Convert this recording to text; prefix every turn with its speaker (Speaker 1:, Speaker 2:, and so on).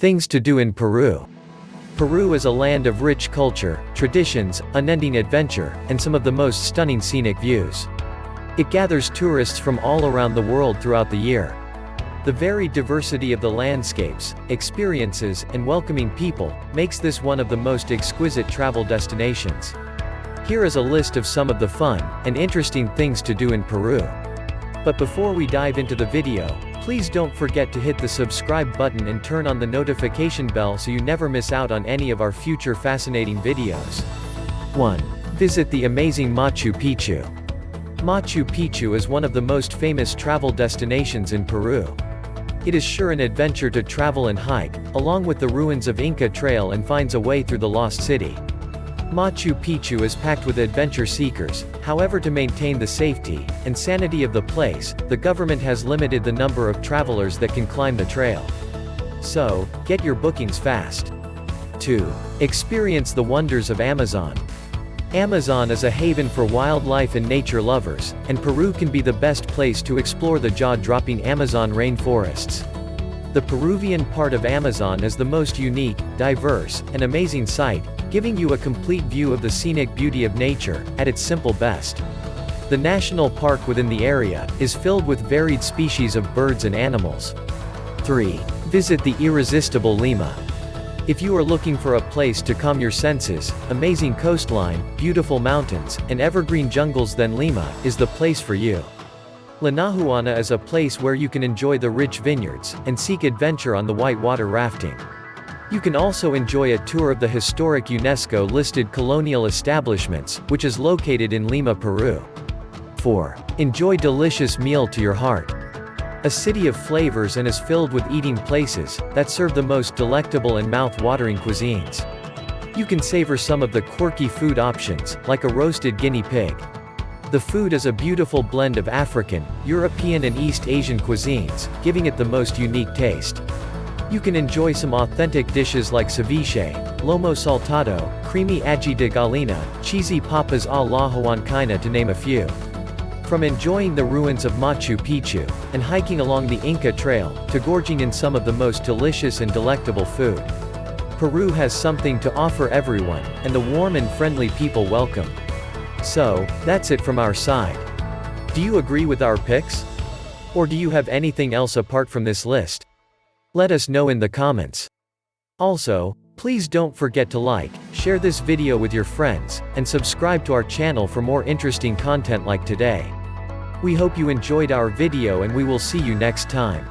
Speaker 1: Things to do in Peru. Peru is a land of rich culture, traditions, unending adventure, and some of the most stunning scenic views. It gathers tourists from all around the world throughout the year. The varied diversity of the landscapes, experiences, and welcoming people makes this one of the most exquisite travel destinations. Here is a list of some of the fun and interesting things to do in Peru. But before we dive into the video, please don't forget to hit the subscribe button and turn on the notification bell so you never miss out on any of our future fascinating videos. 1. Visit the amazing Machu Picchu. Machu Picchu is one of the most famous travel destinations in Peru. It is sure an adventure to travel and hike, along with the ruins of Inca Trail and finds a way through the lost city. Machu Picchu is packed with adventure seekers, however, to maintain the safety and sanity of the place, the government has limited the number of travelers that can climb the trail. So, get your bookings fast. 2. Experience the wonders of Amazon. Amazon is a haven for wildlife and nature lovers, and Peru can be the best place to explore the jaw-dropping Amazon rainforests. The Peruvian part of Amazon is the most unique, diverse, and amazing sight, giving you a complete view of the scenic beauty of nature, at its simple best. The national park within the area is filled with varied species of birds and animals. 3. Visit the Irresistible Lima. If you are looking for a place to calm your senses, amazing coastline, beautiful mountains, and evergreen jungles, then Lima is the place for you. Linahuana is a place where you can enjoy the rich vineyards, and seek adventure on the whitewater rafting. You can also enjoy a tour of the historic UNESCO-listed colonial establishments, which is located in Lima, Peru. 4. Enjoy delicious meal to your heart. A city of flavors and is filled with eating places that serve the most delectable and mouth-watering cuisines. You can savor some of the quirky food options, like a roasted guinea pig. The food is a beautiful blend of African, European and East Asian cuisines, giving it the most unique taste. You can enjoy some authentic dishes like ceviche, lomo saltado, creamy ají de gallina, cheesy papas a la huancaina, to name a few. From enjoying the ruins of Machu Picchu, and hiking along the Inca Trail, to gorging in some of the most delicious and delectable food, Peru has something to offer everyone, and the warm and friendly people welcome. So, that's it from our side. Do you agree with our picks? Or do you have anything else apart from this list? Let us know in the comments. Also, please don't forget to like, share this video with your friends, and subscribe to our channel for more interesting content like today. We hope you enjoyed our video and we will see you next time.